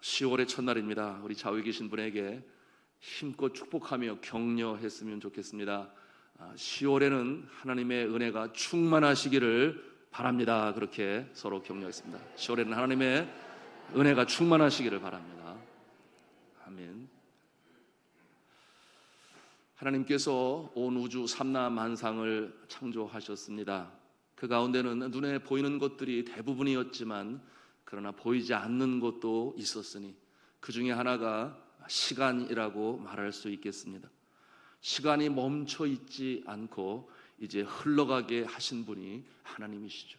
10월의 첫날입니다. 우리 좌우에 계신 분에게 힘껏 축복하며 격려했으면 좋겠습니다. 10월에는 하나님의 은혜가 충만하시기를 바랍니다. 그렇게 서로 격려했습니다. 10월에는 하나님의 은혜가 충만하시기를 바랍니다. 아멘. 하나님께서 온 우주 삼라만상을 창조하셨습니다. 그 가운데는 눈에 보이는 것들이 대부분이었지만 그러나 보이지 않는 것도 있었으니 그 중에 하나가 시간이라고 말할 수 있겠습니다. 시간이 멈춰 있지 않고 이제 흘러가게 하신 분이 하나님이시죠.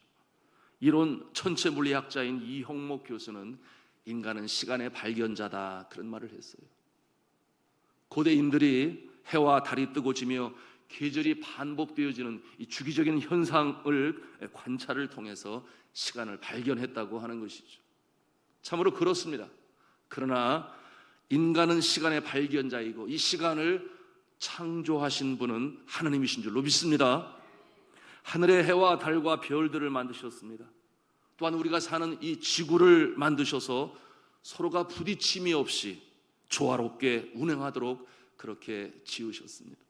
이론 천체 물리학자인 이형목 교수는 인간은 시간의 발견자다, 그런 말을 했어요. 고대인들이 해와 달이 뜨고 지며 계절이 반복되어지는 이 주기적인 현상을 관찰을 통해서 시간을 발견했다고 하는 것이죠. 참으로 그렇습니다. 그러나 인간은 시간의 발견자이고 이 시간을 창조하신 분은 하나님이신 줄로 믿습니다. 하늘의 해와 달과 별들을 만드셨습니다. 또한 우리가 사는 이 지구를 만드셔서 서로가 부딪힘이 없이 조화롭게 운행하도록 그렇게 지으셨습니다.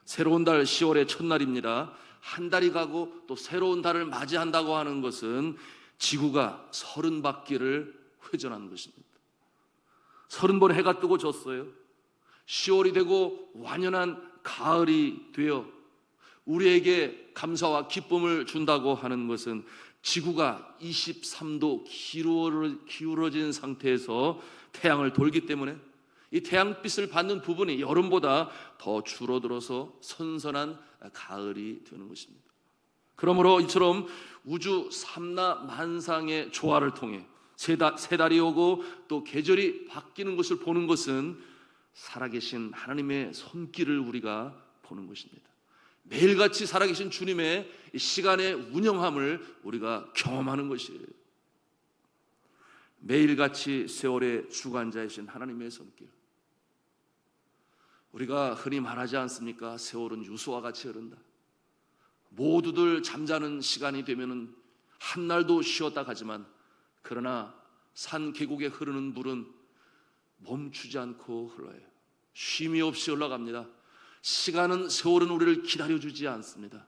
새로운 달 10월의 첫날입니다. 한 달이 가고 또 새로운 달을 맞이한다고 하는 것은 지구가 30바퀴를 회전하는 것입니다. 30번 해가 뜨고 졌어요. 10월이 되고 완연한 가을이 되어 우리에게 감사와 기쁨을 준다고 하는 것은 지구가 23도 기울어진 상태에서 태양을 돌기 때문에 이 태양빛을 받는 부분이 여름보다 더 줄어들어서 선선한 가을이 되는 것입니다. 그러므로 이처럼 우주 삼라만상의 조화를 통해 새 달이 오고 또 계절이 바뀌는 것을 보는 것은 살아계신 하나님의 손길을 우리가 보는 것입니다. 매일같이 살아계신 주님의 시간의 운영함을 우리가 경험하는 것이에요. 매일같이 세월의 주관자이신 하나님의 손길. 우리가 흔히 말하지 않습니까? 세월은 유수와 같이 흐른다. 모두들 잠자는 시간이 되면은 한 날도 쉬었다 가지만 그러나 산 계곡에 흐르는 물은 멈추지 않고 흘러요. 쉼이 없이 흘러갑니다. 시간은, 세월은 우리를 기다려주지 않습니다.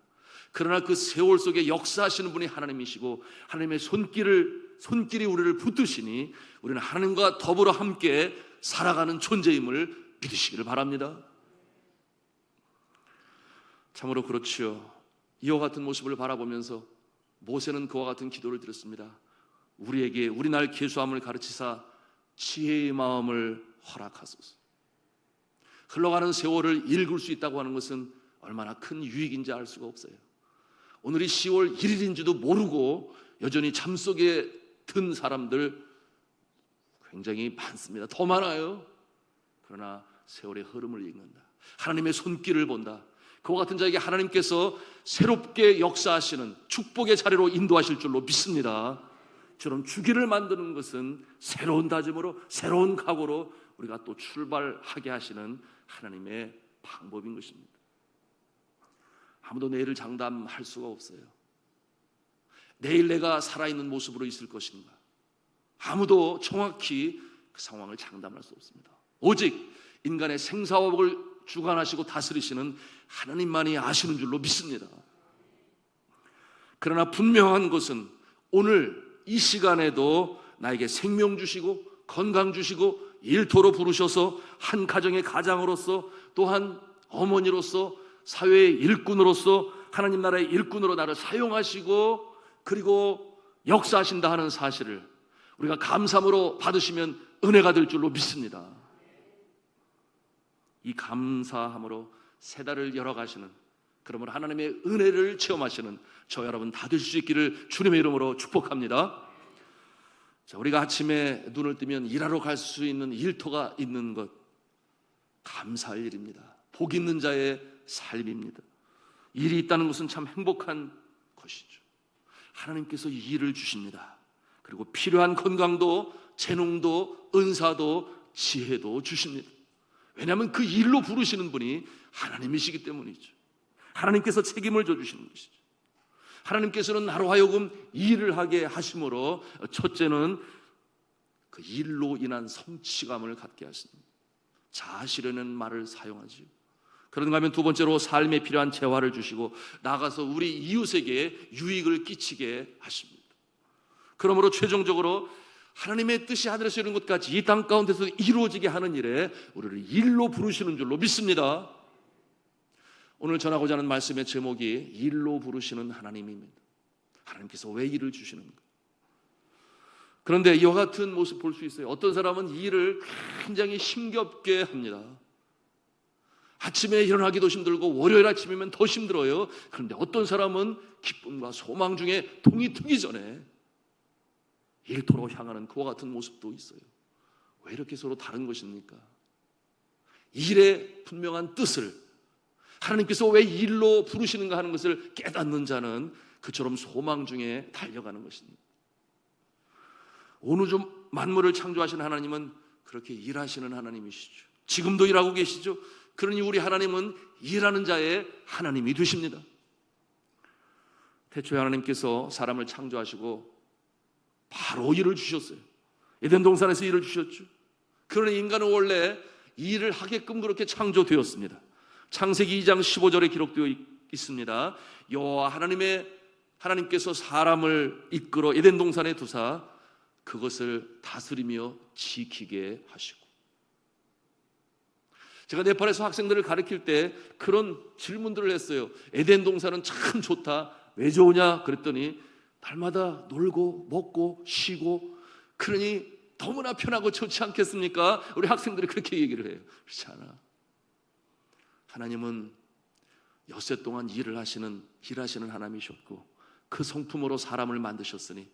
그러나 그 세월 속에 역사하시는 분이 하나님이시고 하나님의 손길이 우리를 붙드시니 우리는 하나님과 더불어 함께 살아가는 존재임을 믿으시기를 바랍니다. 참으로 그렇지요. 이와 같은 모습을 바라보면서 모세는 그와 같은 기도를 드렸습니다. 우리에게 우리 날 계수함을 가르치사 지혜의 마음을 허락하소서. 흘러가는 세월을 읽을 수 있다고 하는 것은 얼마나 큰 유익인지 알 수가 없어요. 오늘이 10월 1일인지도 모르고 여전히 잠속에 든 사람들 굉장히 많습니다. 더 많아요. 그러나 세월의 흐름을 읽는다. 하나님의 손길을 본다. 그와 같은 자에게 하나님께서 새롭게 역사하시는 축복의 자리로 인도하실 줄로 믿습니다. 저런 주기를 만드는 것은 새로운 다짐으로, 새로운 각오로 우리가 또 출발하게 하시는 하나님의 방법인 것입니다. 아무도 내일을 장담할 수가 없어요. 내일 내가 살아있는 모습으로 있을 것인가? 아무도 정확히 그 상황을 장담할 수 없습니다. 오직 인간의 생사화복을 주관하시고 다스리시는 하나님만이 아시는 줄로 믿습니다. 그러나 분명한 것은 오늘 이 시간에도 나에게 생명 주시고 건강 주시고 일터로 부르셔서 한 가정의 가장으로서 또한 어머니로서 사회의 일꾼으로서 하나님 나라의 일꾼으로 나를 사용하시고 그리고 역사하신다 하는 사실을 우리가 감사함으로 받으시면 은혜가 될 줄로 믿습니다. 이 감사함으로 새 달을 열어가시는, 그러므로 하나님의 은혜를 체험하시는 저 여러분 다 될 수 있기를 주님의 이름으로 축복합니다. 자, 우리가 아침에 눈을 뜨면 일하러 갈 수 있는 일터가 있는 것, 감사할 일입니다. 복 있는 자의 삶입니다. 일이 있다는 것은 참 행복한 것이죠. 하나님께서 이 일을 주십니다. 그리고 필요한 건강도, 재능도, 은사도, 지혜도 주십니다. 왜냐하면 그 일로 부르시는 분이 하나님이시기 때문이죠. 하나님께서 책임을 져주시는 것이죠. 하나님께서는 나로 하여금 이 일을 하게 하심으로 첫째는 그 일로 인한 성취감을 갖게 하십니다. 자아시려는 말을 사용하지요. 그런가 하면 두 번째로 삶에 필요한 재화를 주시고 나가서 우리 이웃에게 유익을 끼치게 하십니다. 그러므로 최종적으로 하나님의 뜻이 하늘에서 이룬 것까지 이 땅 가운데서 이루어지게 하는 일에 우리를 일로 부르시는 줄로 믿습니다. 오늘 전하고자 하는 말씀의 제목이 일로 부르시는 하나님입니다. 하나님께서 왜 일을 주시는가? 그런데 이와 같은 모습 볼 수 있어요. 어떤 사람은 이 일을 굉장히 힘겹게 합니다. 아침에 일어나기도 힘들고 월요일 아침이면 더 힘들어요. 그런데 어떤 사람은 기쁨과 소망 중에 동이 트기 전에 일터로 향하는 그와 같은 모습도 있어요. 왜 이렇게 서로 다른 것입니까? 일의 분명한 뜻을, 하나님께서 왜 일로 부르시는가 하는 것을 깨닫는 자는 그처럼 소망 중에 달려가는 것입니다. 어느 좀 만물을 창조하신 하나님은 그렇게 일하시는 하나님이시죠. 지금도 일하고 계시죠. 그러니 우리 하나님은 일하는 자의 하나님이 되십니다. 태초에 하나님께서 사람을 창조하시고 바로 일을 주셨어요. 에덴 동산에서 일을 주셨죠. 그러니 인간은 원래 일을 하게끔 그렇게 창조되었습니다. 창세기 2장 15절에 기록되어 있습니다. 여호와 하나님께서 사람을 이끌어 에덴 동산에 두사 그것을 다스리며 지키게 하시고. 제가 네팔에서 학생들을 가르칠 때 그런 질문들을 했어요. 에덴 동산은 참 좋다. 왜 좋으냐? 그랬더니 날마다 놀고 먹고 쉬고 그러니 너무나 편하고 좋지 않겠습니까? 우리 학생들이 그렇게 얘기를 해요. 그렇지 않아. 하나님은 엿새 동안 일하시는 하나님이셨고 그 성품으로 사람을 만드셨으니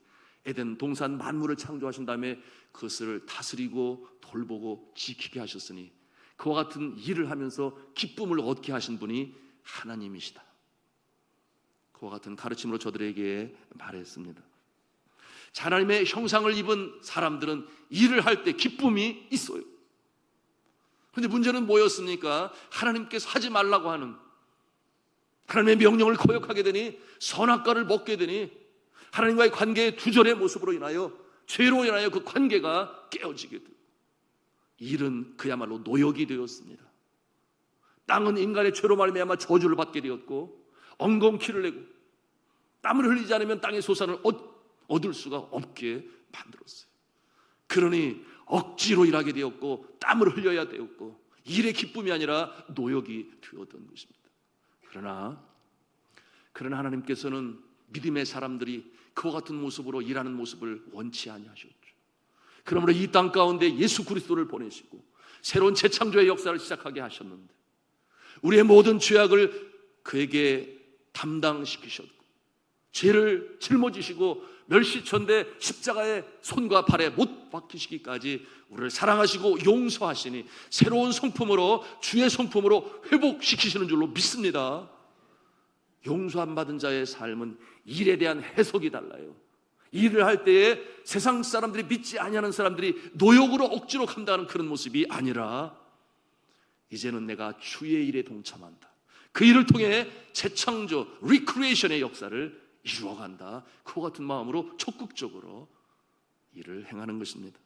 에덴 동산 만물을 창조하신 다음에 그것을 다스리고 돌보고 지키게 하셨으니 그와 같은 일을 하면서 기쁨을 얻게 하신 분이 하나님이시다. 그와 같은 가르침으로 저들에게 말했습니다. 하나님의 형상을 입은 사람들은 일을 할 때 기쁨이 있어요. 그런데 문제는 뭐였습니까? 하나님께서 하지 말라고 하는 하나님의 명령을 거역하게 되니 선악과를 먹게 되니 하나님과의 관계의 두절의 모습으로 인하여 죄로 인하여 그 관계가 깨어지게 되고 일은 그야말로 노역이 되었습니다. 땅은 인간의 죄로 말미암아 저주를 받게 되었고 엉겅퀴를 내고 땀을 흘리지 않으면 땅의 소산을 얻을 수가 없게 만들었어요. 그러니 억지로 일하게 되었고 땀을 흘려야 되었고 일의 기쁨이 아니라 노역이 되었던 것입니다. 그러나 하나님께서는 믿음의 사람들이 그와 같은 모습으로 일하는 모습을 원치 아니하셨죠. 그러므로 이 땅 가운데 예수 그리스도를 보내시고 새로운 재창조의 역사를 시작하게 하셨는데 우리의 모든 죄악을 그에게 담당시키셨고 죄를 짊어지시고 멸시천대 십자가의 손과 발에 못 박히시기까지 우리를 사랑하시고 용서하시니 새로운 성품으로 주의 성품으로 회복시키시는 줄로 믿습니다. 용서 안 받은 자의 삶은 일에 대한 해석이 달라요. 일을 할 때에 세상 사람들이 믿지 아니하는 사람들이 노역으로 억지로 감당하는 그런 모습이 아니라 이제는 내가 주의 일에 동참한다. 그 일을 통해 재창조, 리크리에이션의 역사를 이루어간다. 그와 같은 마음으로 적극적으로 일을 행하는 것입니다.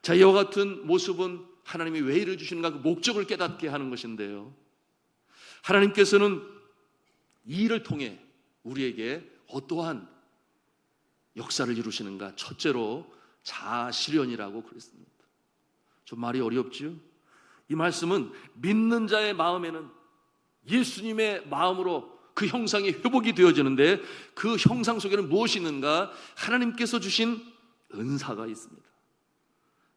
자, 이와 같은 모습은 하나님이 왜 일을 주시는가 그 목적을 깨닫게 하는 것인데요. 하나님께서는 이 일을 통해 우리에게 어떠한 역사를 이루시는가? 첫째로 자아실현이라고 그랬습니다. 좀 말이 어렵죠? 이 말씀은 믿는 자의 마음에는 예수님의 마음으로 그 형상이 회복이 되어지는데 그 형상 속에는 무엇이 있는가? 하나님께서 주신 은사가 있습니다.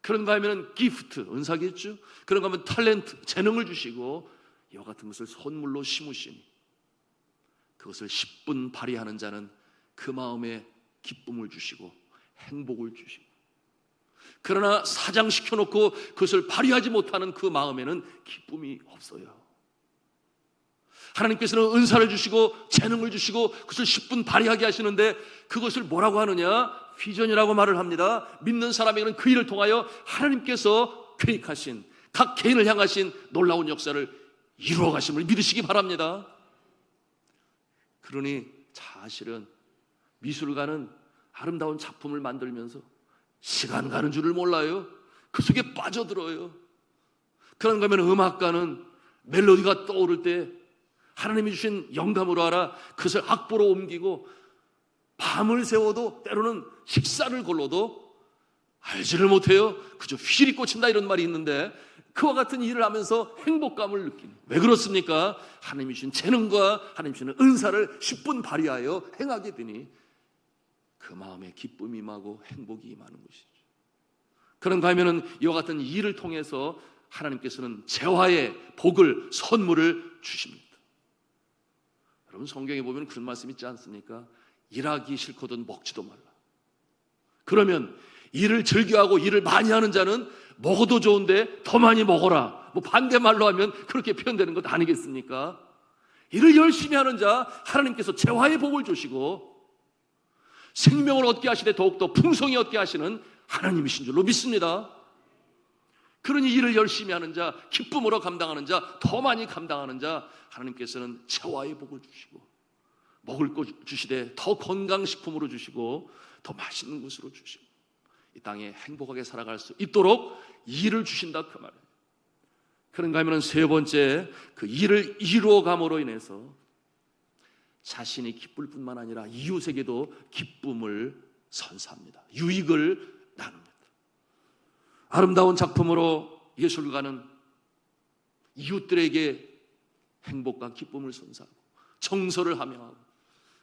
그런가 하면 기프트, 은사겠죠? 그런가 하면 탤런트, 재능을 주시고 이와 같은 것을 선물로 심으시니 그것을 10분 발휘하는 자는 그 마음에 기쁨을 주시고 행복을 주시고 그러나 사장시켜놓고 그것을 발휘하지 못하는 그 마음에는 기쁨이 없어요. 하나님께서는 은사를 주시고 재능을 주시고 그것을 10분 발휘하게 하시는데 그것을 뭐라고 하느냐? 비전이라고 말을 합니다. 믿는 사람에게는 그 일을 통하여 하나님께서 계획하신 각 개인을 향하신 놀라운 역사를 이루어 가심을 믿으시기 바랍니다. 그러니 사실은 미술가는 아름다운 작품을 만들면서 시간 가는 줄을 몰라요. 그 속에 빠져들어요. 그런가 하면 음악가는 멜로디가 떠오를 때 하나님이 주신 영감으로 알아 그것을 악보로 옮기고 밤을 새워도 때로는 식사를 걸러도 알지를 못해요. 그저 휠이 꽂힌다 이런 말이 있는데 그와 같은 일을 하면서 행복감을 느끼는. 왜 그렇습니까? 하나님이 주신 재능과 하나님이 주신 은사를 10분 발휘하여 행하게 되니 그 마음에 기쁨이 임하고 행복이 임하는 것이죠. 그런가 하면은 이와 같은 일을 통해서 하나님께서는 재화의 복을, 선물을 주십니다. 여러분, 성경에 보면 그런 말씀 있지 않습니까? 일하기 싫거든 먹지도 말라. 그러면 일을 즐겨하고 일을 많이 하는 자는 먹어도 좋은데 더 많이 먹어라. 뭐 반대말로 하면 그렇게 표현되는 것 아니겠습니까? 일을 열심히 하는 자 하나님께서 재화의 복을 주시고 생명을 얻게 하시되 더욱더 풍성히 얻게 하시는 하나님이신 줄로 믿습니다. 그러니 일을 열심히 하는 자, 기쁨으로 감당하는 자, 더 많이 감당하는 자 하나님께서는 재화의 복을 주시고 먹을 것 주시되 더 건강식품으로 주시고 더 맛있는 것으로 주시고 이 땅에 행복하게 살아갈 수 있도록 일을 주신다 그 말이에요. 그런가 하면 세 번째, 그 일을 이루어감으로 인해서 자신이 기쁠 뿐만 아니라 이웃에게도 기쁨을 선사합니다. 유익을 나눕니다. 아름다운 작품으로 예술가는 이웃들에게 행복과 기쁨을 선사하고 정서를 함양하고,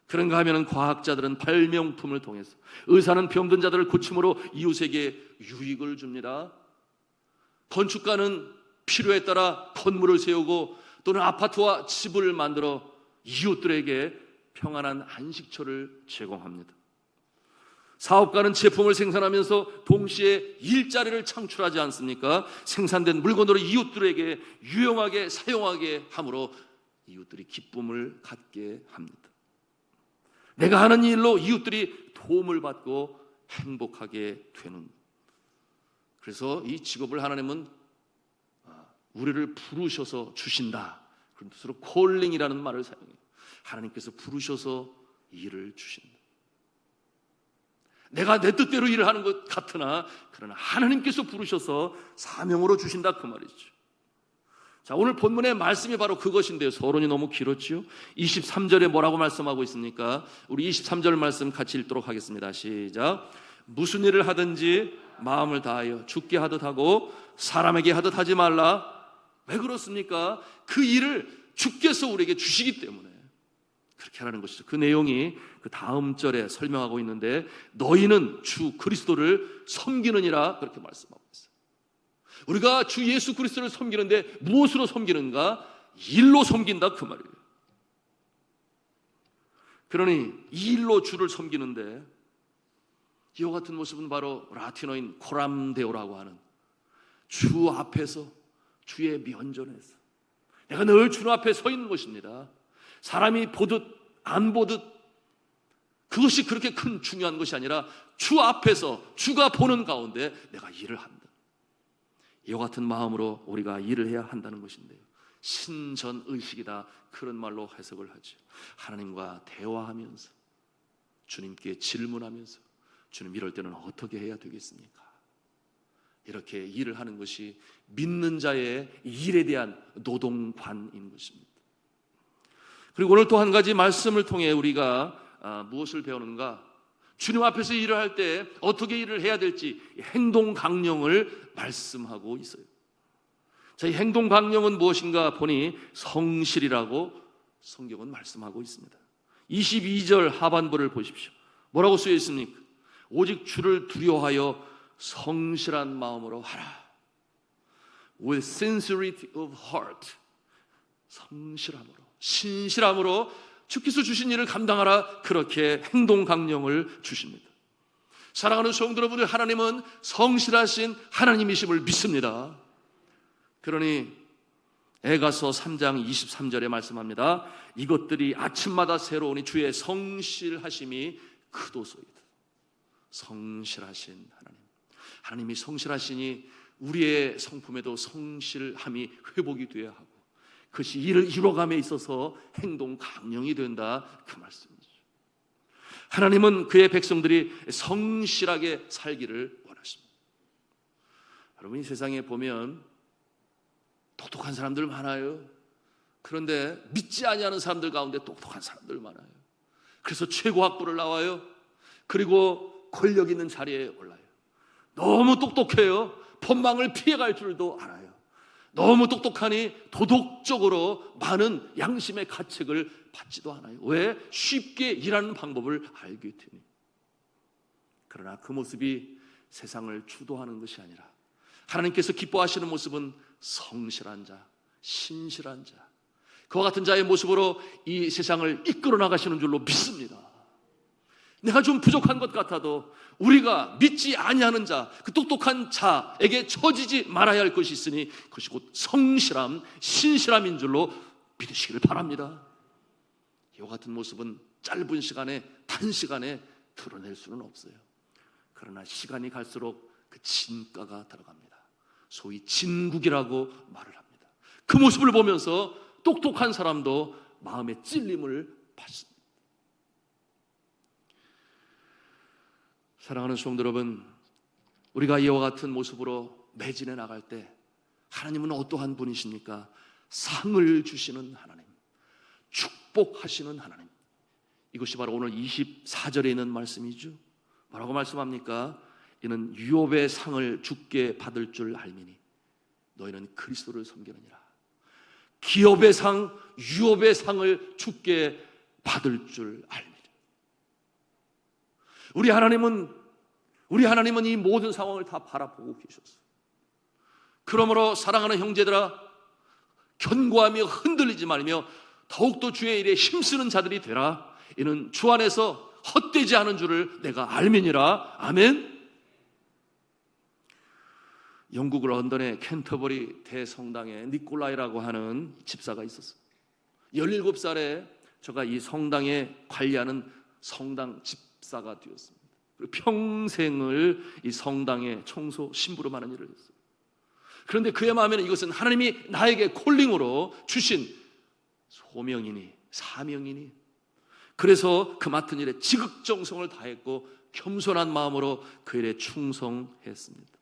그런가 하면 과학자들은 발명품을 통해서, 의사는 병든 자들을 고침으로 이웃에게 유익을 줍니다. 건축가는 필요에 따라 건물을 세우고 또는 아파트와 집을 만들어 이웃들에게 평안한 안식처를 제공합니다. 사업가는 제품을 생산하면서 동시에 일자리를 창출하지 않습니까? 생산된 물건으로 이웃들에게 유용하게 사용하게 함으로 이웃들이 기쁨을 갖게 합니다. 내가 하는 일로 이웃들이 도움을 받고 행복하게 되는. 그래서 이 직업을 하나님은 우리를 부르셔서 주신다, 그런 뜻으로 콜링이라는 말을 사용해요. 하나님께서 부르셔서 일을 주신다. 내가 내 뜻대로 일을 하는 것 같으나 그러나 하나님께서 부르셔서 사명으로 주신다 그 말이죠. 자, 오늘 본문의 말씀이 바로 그것인데요. 서론이 너무 길었죠. 23절에 뭐라고 말씀하고 있습니까? 우리 23절 말씀 같이 읽도록 하겠습니다. 시작. 무슨 일을 하든지 마음을 다하여 주께 하듯 하고 사람에게 하듯 하지 말라. 왜 그렇습니까? 그 일을 주께서 우리에게 주시기 때문에 그렇게 하라는 것이죠. 그 내용이 그 다음 절에 설명하고 있는데, 너희는 주 그리스도를 섬기느니라, 그렇게 말씀하고 있어요. 우리가 주 예수 그리스도를 섬기는데 무엇으로 섬기는가? 일로 섬긴다 그 말이에요. 그러니 이 일로 주를 섬기는데 이와 같은 모습은 바로 라틴어인 코람데오라고 하는, 주 앞에서, 주의 면전에서 내가 늘 주 앞에 서 있는 것입니다. 사람이 보듯 안 보듯 그것이 그렇게 큰 중요한 것이 아니라 주 앞에서 주가 보는 가운데 내가 일을 한다. 이와 같은 마음으로 우리가 일을 해야 한다는 것인데요. 신전의식이다, 그런 말로 해석을 하죠. 하나님과 대화하면서 주님께 질문하면서, 주님 이럴 때는 어떻게 해야 되겠습니까? 이렇게 일을 하는 것이 믿는 자의 일에 대한 노동관인 것입니다. 그리고 오늘 또 한 가지 말씀을 통해 우리가 무엇을 배우는가? 주님 앞에서 일을 할 때 어떻게 일을 해야 될지 행동 강령을 말씀하고 있어요. 자, 이 행동 강령은 무엇인가 보니 성실이라고 성경은 말씀하고 있습니다. 22절 하반부를 보십시오. 뭐라고 쓰여 있습니까? 오직 주를 두려워하여 성실한 마음으로 하라. With sincerity of heart. 성실함으로, 신실함으로 주께서 주신 일을 감당하라, 그렇게 행동 강령을 주십니다. 사랑하는 성도 여러분, 하나님은 성실하신 하나님이심을 믿습니다. 그러니 에가서 3장 23절에 말씀합니다. 이것들이 아침마다 새로우니 주의 성실하심이 크도소이다. 성실하신 하나님, 하나님이 성실하시니 우리의 성품에도 성실함이 회복이 되어야 하고, 그것이 일을 이루어감에 있어서 행동 강령이 된다, 그 말씀이죠. 하나님은 그의 백성들이 성실하게 살기를 원하십니다. 것입니다. 여러분, 이 세상에 보면 똑똑한 사람들 많아요. 그런데 믿지 아니하는 사람들 가운데 똑똑한 사람들 많아요. 그래서 최고 학부를 나와요. 그리고 권력 있는 자리에 올라요. 너무 똑똑해요. 법망을 피해갈 줄도 알아요. 너무 똑똑하니 도덕적으로 많은 양심의 가책을 받지도 않아요. 왜? 쉽게 일하는 방법을 알기 때문에. 그러나 그 모습이 세상을 주도하는 것이 아니라 하나님께서 기뻐하시는 모습은 성실한 자, 신실한 자, 그와 같은 자의 모습으로 이 세상을 이끌어 나가시는 줄로 믿습니다. 내가 좀 부족한 것 같아도 우리가 믿지 아니하는 자, 그 똑똑한 자에게 처지지 말아야 할 것이 있으니 그것이 곧 성실함, 신실함인 줄로 믿으시기를 바랍니다. 이와 같은 모습은 짧은 시간에, 단시간에 드러낼 수는 없어요. 그러나 시간이 갈수록 그 진가가 들어갑니다. 소위 진국이라고 말을 합니다. 그 모습을 보면서 똑똑한 사람도 마음의 찔림을 받습니다. 사랑하는 성도 여러분, 우리가 이와 같은 모습으로 매진해 나갈 때 하나님은 어떠한 분이십니까? 상을 주시는 하나님, 축복하시는 하나님. 이것이 바로 오늘 24절에 있는 말씀이죠. 뭐라고 말씀합니까? 이는 유업의 상을 주께 받을 줄 알미니 너희는 그리스도를 섬기느니라. 기업의 상, 유업의 상을 주께 받을 줄 알미니. 우리 하나님은 이 모든 상황을 다 바라보고 계셨어요. 그러므로 사랑하는 형제들아, 견고하며 흔들리지 말며 더욱더 주의 일에 힘쓰는 자들이 되라. 이는 주 안에서 헛되지 않은 줄을 내가 알미니라. 아멘. 영국 런던의 캔터버리 대성당에 니콜라이라고 하는 집사가 있었어요. 17살에 저가 이 성당에 관리하는 성당 집사가 되었습니다. 그리고 평생을 이 성당의 청소, 심부름하는 일을 했어요. 그런데 그의 마음에는 이것은 하나님이 나에게 콜링으로 주신 소명이니 사명이니, 그래서 그 맡은 일에 지극정성을 다했고 겸손한 마음으로 그 일에 충성했습니다.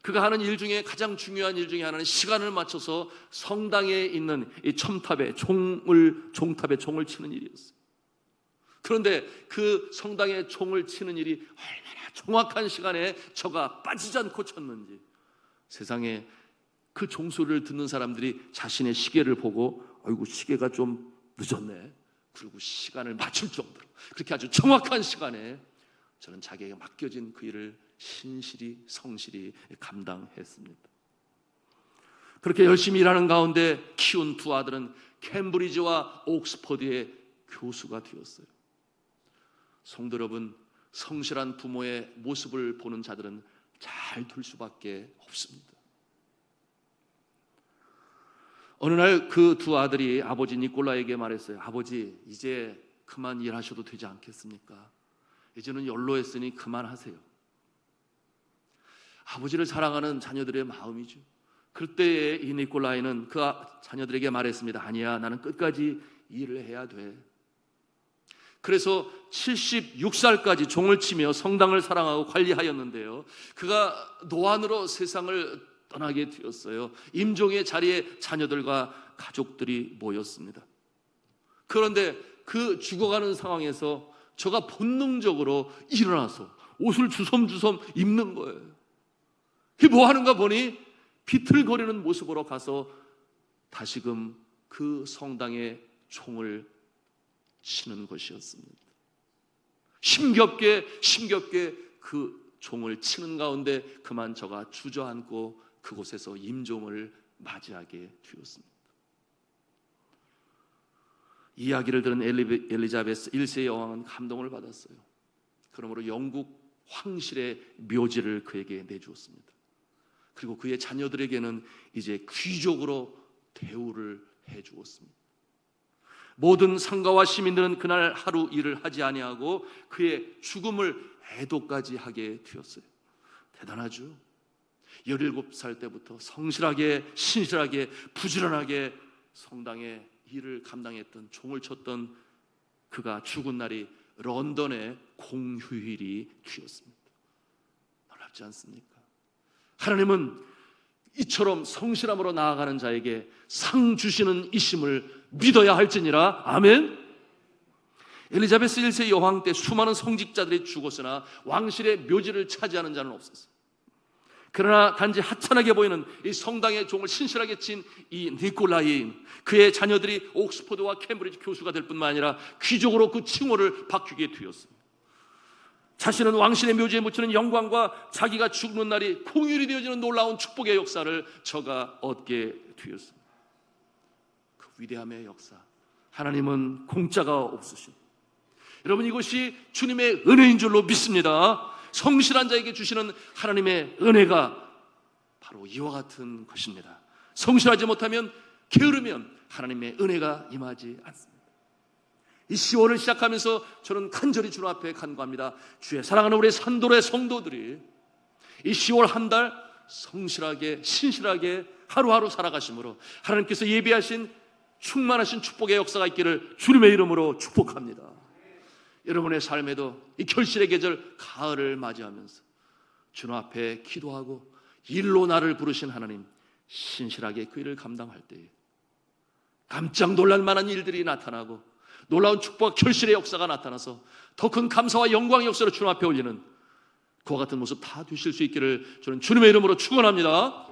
그가 하는 일 중에 가장 중요한 일 중에 하나는 시간을 맞춰서 성당에 있는 이 첨탑에 종탑에 종을 치는 일이었어요. 그런데 그 성당에 종을 치는 일이 얼마나 정확한 시간에 저가 빠지지 않고 쳤는지, 세상에 그 종소리를 듣는 사람들이 자신의 시계를 보고 아이고 시계가 좀 늦었네, 그리고 시간을 맞출 정도로 그렇게 아주 정확한 시간에 저는 자기에게 맡겨진 그 일을 신실히 성실히 감당했습니다. 그렇게 열심히 일하는 가운데 키운 두 아들은 캠브리지와 옥스퍼드의 교수가 되었어요. 성도 여러분, 성실한 부모의 모습을 보는 자들은 잘 될 수밖에 없습니다. 어느 날 그 두 아들이 아버지 니콜라에게 말했어요. 아버지, 이제 그만 일하셔도 되지 않겠습니까? 이제는 연로했으니 그만하세요. 아버지를 사랑하는 자녀들의 마음이죠. 그때에 이 니콜라이는 그 자녀들에게 말했습니다. 아니야, 나는 끝까지 일을 해야 돼. 그래서 76살까지 종을 치며 성당을 사랑하고 관리하였는데요, 그가 노안으로 세상을 떠나게 되었어요. 임종의 자리에 자녀들과 가족들이 모였습니다. 그런데 그 죽어가는 상황에서 저가 본능적으로 일어나서 옷을 주섬주섬 입는 거예요. 이게 뭐 하는가 보니 비틀거리는 모습으로 가서 다시금 그 성당의 총을 치는 것이었습니다. 힘겹게 그 종을 치는 가운데 그만 저가 주저앉고 그곳에서 임종을 맞이하게 되었습니다. 이야기를 들은 엘리자베스 1세의 여왕은 감동을 받았어요. 그러므로 영국 황실의 묘지를 그에게 내주었습니다. 그리고 그의 자녀들에게는 이제 귀족으로 대우를 해주었습니다. 모든 상가와 시민들은 그날 하루 일을 하지 아니하고 그의 죽음을 애도까지 하게 되었어요. 대단하죠? 17살 때부터 성실하게 신실하게 부지런하게 성당의 일을 감당했던, 종을 쳤던 그가 죽은 날이 런던의 공휴일이 되었습니다. 그렇지 않습니까? 하나님은 이처럼 성실함으로 나아가는 자에게 상 주시는 이심을 믿어야 할지니라. 아멘. 엘리자베스 1세 여왕 때 수많은 성직자들이 죽었으나 왕실의 묘지를 차지하는 자는 없었어요. 그러나 단지 하찮게 보이는 이 성당의 종을 신실하게 친 이 니콜라이, 그의 자녀들이 옥스퍼드와 캠브리지 교수가 될 뿐만 아니라 귀족으로 그 칭호를 바뀌게 되었습니다. 자신은 왕실의 묘지에 묻히는 영광과 자기가 죽는 날이 공휴일이 되어지는 놀라운 축복의 역사를 저가 얻게 되었습니다. 그 위대함의 역사, 하나님은 공짜가 없으십니다. 여러분, 이것이 주님의 은혜인 줄로 믿습니다. 성실한 자에게 주시는 하나님의 은혜가 바로 이와 같은 것입니다. 성실하지 못하면, 게으르면 하나님의 은혜가 임하지 않습니다. 이 10월을 시작하면서 저는 간절히 주님 앞에 간구합니다. 주의 사랑하는 우리 산도의 성도들이 이 10월 한 달 성실하게 신실하게 하루하루 살아가심으로 하나님께서 예비하신 충만하신 축복의 역사가 있기를 주님의 이름으로 축복합니다. 여러분의 삶에도 이 결실의 계절 가을을 맞이하면서 주님 앞에 기도하고 일로 나를 부르신 하나님 신실하게 그 일을 감당할 때에 깜짝 놀랄 만한 일들이 나타나고 놀라운 축복과 결실의 역사가 나타나서 더 큰 감사와 영광의 역사를 주님 앞에 올리는 그와 같은 모습 다 되실 수 있기를 저는 주님의 이름으로 축원합니다.